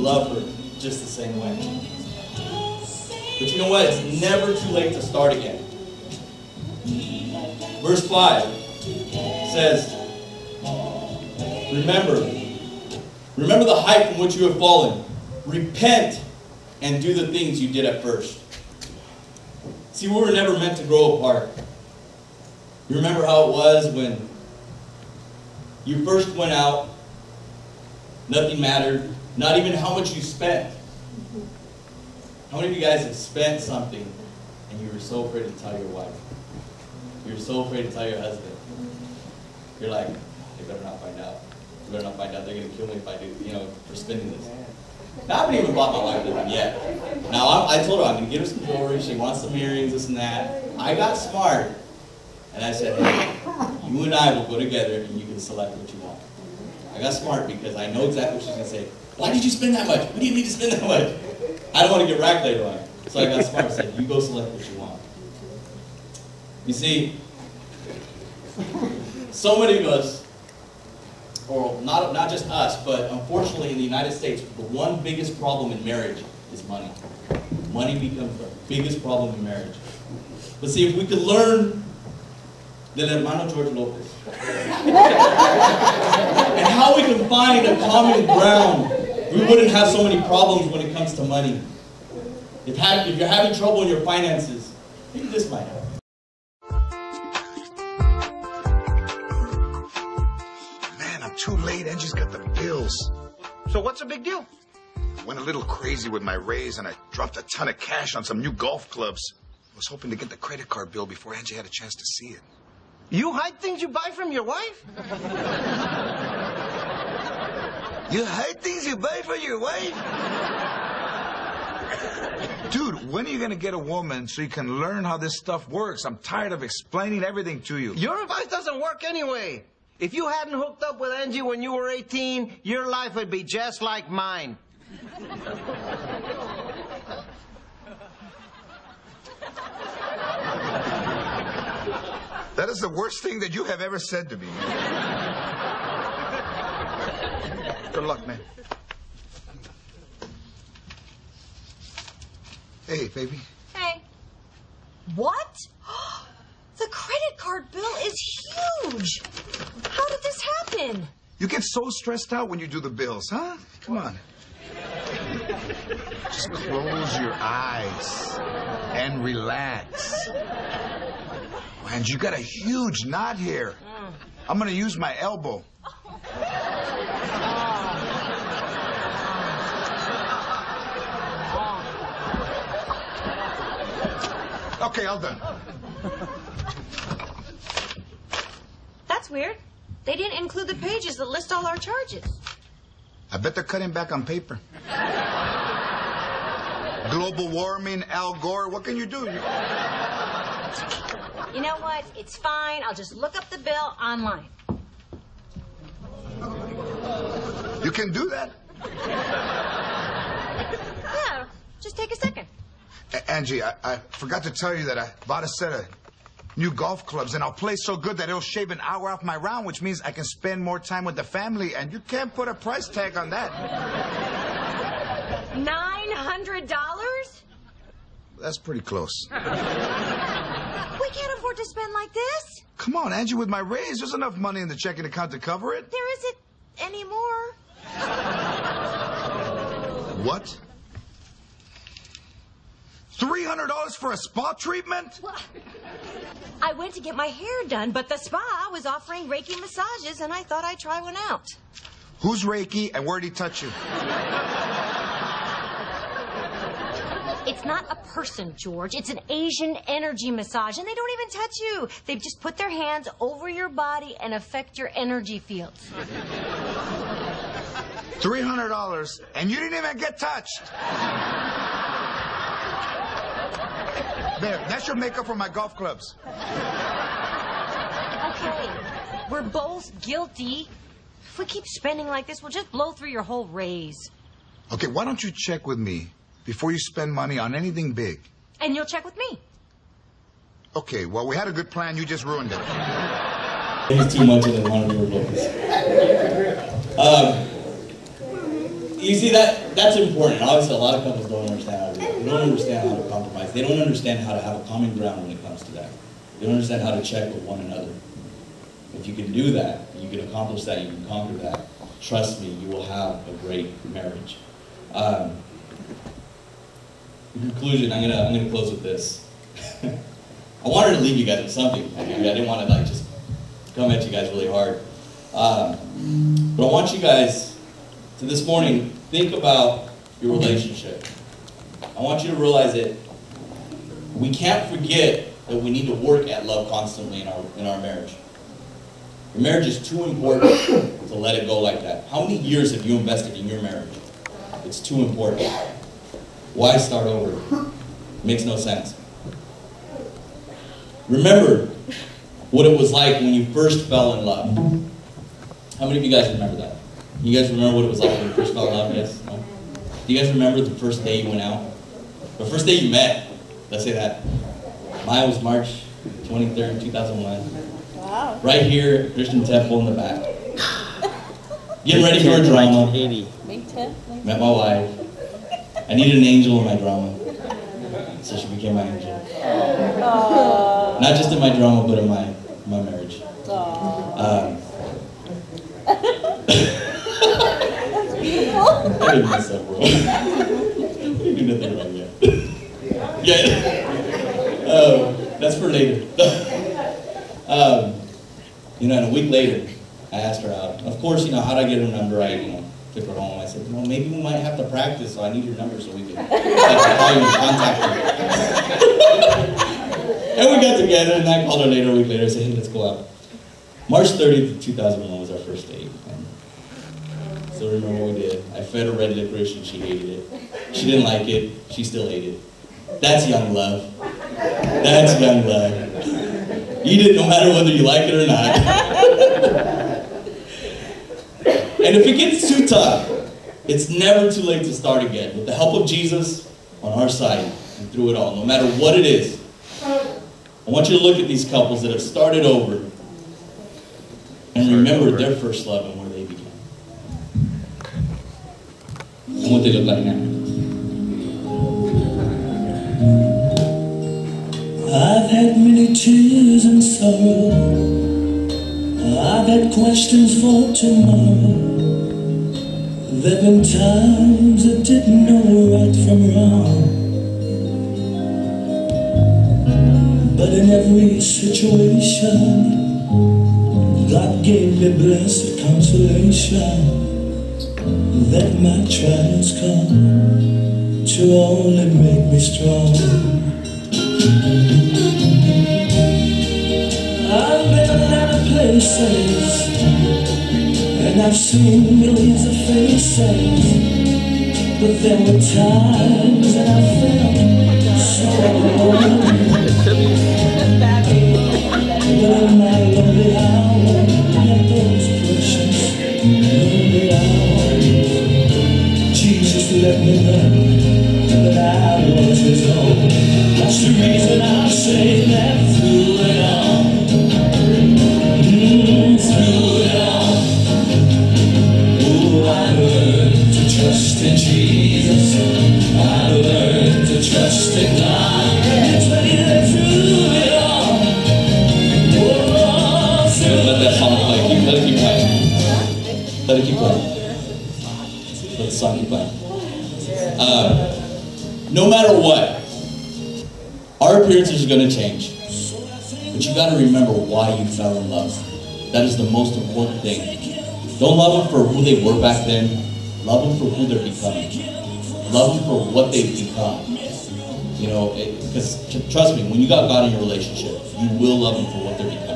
love her just the same way. But you know what? It's never too late to start again. Verse 5 says, Remember the height from which you have fallen. Repent and do the things you did at first. See, we were never meant to grow apart. You remember how it was when you first went out, nothing mattered, not even how much you spent. How many of you guys have spent something and you were so afraid to tell your wife? You were so afraid to tell your husband. You're like, they better not find out. They better not find out. They're going to kill me if I do, for spending this. Now, I haven't even bought my wife anything yet. Now, I told her I'm going to get her some jewelry. She wants some earrings, this and that. I got smart. And I said, hey, you and I will go together and you can select what you want. I got smart because I know exactly what she's going to say. Why did you spend that much? What do you need to spend that much? I don't want to get racked later on. So I got smart and said, you go select what you want. You see, so many of us, or not just us, but unfortunately in the United States, the one biggest problem in marriage is money. Money becomes the biggest problem in marriage. But see, if we could learn del hermano George Lopez, and how we can find a common ground, we wouldn't have so many problems when it comes to money. If you're having trouble in your finances, maybe this might help. Man, I'm too late. Angie's got the bills. So what's the big deal? Went a little crazy with my raise, and I dropped a ton of cash on some new golf clubs. I was hoping to get the credit card bill before Angie had a chance to see it. You hide things you buy from your wife? You hide things you buy from your wife? Dude, when are you going to get a woman so you can learn how this stuff works? I'm tired of explaining everything to you. Your advice doesn't work anyway. If you hadn't hooked up with Angie when you were 18, your life would be just like mine. That is the worst thing that you have ever said to me. Good luck, man. Hey, baby. Hey. What? The credit card bill is huge. How did this happen? You get so stressed out when you do the bills, huh? Come on. Just close your eyes and relax. And you got a huge knot here. I'm going to use my elbow. Okay, all done. That's weird. They didn't include the pages that list all our charges. I bet they're cutting back on paper. Global warming, Al Gore, what can you do? You know what? It's fine. I'll just look up the bill online. You can do that? Yeah, just take a second. Angie, I forgot to tell you that I bought a set of new golf clubs, and I'll play so good that it'll shave an hour off my round, which means I can spend more time with the family, and you can't put a price tag on that. $900? That's pretty close. We can't afford to spend like this. Come on, Angie, with my raise, there's enough money in the checking account to cover it. There isn't anymore. What? $300 for a spa treatment? Well, I went to get my hair done, but the spa was offering Reiki massages, and I thought I'd try one out. Who's Reiki, and where'd he touch you? It's not a person, George. It's an Asian energy massage, and they don't even touch you. They just put their hands over your body and affect your energy fields. $300, and you didn't even get touched. There, that's your makeup for my golf clubs. Okay, we're both guilty. If we keep spending like this, we'll just blow through your whole raise. Okay, why don't you check with me before you spend money on anything big? And you'll check with me. Okay, well, we had a good plan. You just ruined it. He's too much of the one we were looking. You see, that's important. Obviously, a lot of couples don't understand how to do that. They don't understand how to compromise. They don't understand how to have a common ground when it comes to that. They don't understand how to check with one another. If you can do that, you can accomplish that, you can conquer that, trust me, you will have a great marriage. In conclusion, I'm gonna close with this. I wanted to leave you guys with something. I didn't want to just come at you guys really hard. But I want you guys to this morning think about your relationship. I want you to realize that we can't forget that we need to work at love constantly in our marriage. Your marriage is too important to let it go like that. How many years have you invested in your marriage? It's too important. Why start over? Makes no sense. Remember what it was like when you first fell in love. How many of you guys remember that? You guys remember what it was like when you first fell in love? Yes? No? Do you guys remember the first day you went out? The first day you met? Let's say that. Mine was March 23rd, 2001. Wow. Right here, Christian Temple in the back. Getting ready for a drama. May 10th. Met my wife. I needed an angel in my drama. So she became my angel. Aww. Not just in my drama, but in my marriage. That's beautiful. I didn't mess up, bro. I didn't do nothing wrong yet. Yeah. That's for later. And a week later, I asked her out. Of course, how'd I get her number? I, took her home. I said, maybe we might have to practice, so I need your number so we can call you and contact you. And we got together, and I called her later, a week later, I said, hey, let's go out. March 30th, 2001 was our first date. And still remember what we did. I fed her red licorice, and she hated it. She didn't like it. She still hated it. That's young love. That's young love. Eat it no matter whether you like it or not. And if it gets too tough, it's never too late to start again. With the help of Jesus on our side and through it all, no matter what it is. I want you to look at these couples that have started over and remember their first love and where they began. And what they look like now. I've had many tears and sorrow. I've had questions for tomorrow. There've been times I didn't know right from wrong. But in every situation, God gave me blessed consolation that my trials come to only make me strong. I've been a lot of places, and I've seen millions of faces, but there were times that I felt so alone. But in my lonely hour, at those precious lonely hours, Jesus let me know that I was His own. That's the reason I say that through it all. Through it all, oh, I learned to trust in Jesus. I learned to trust in God. It's really through it all. Oh, through Let that song play. Let it keep playing. Let it keep playing. Let the song keep playing. No matter what, our appearances are going to change. But you got to remember why you fell in love. That is the most important thing. Don't love them for who they were back then. Love them for who they're becoming. Love them for what they've become. Because trust me, when you got God in your relationship, you will love them for what they're becoming.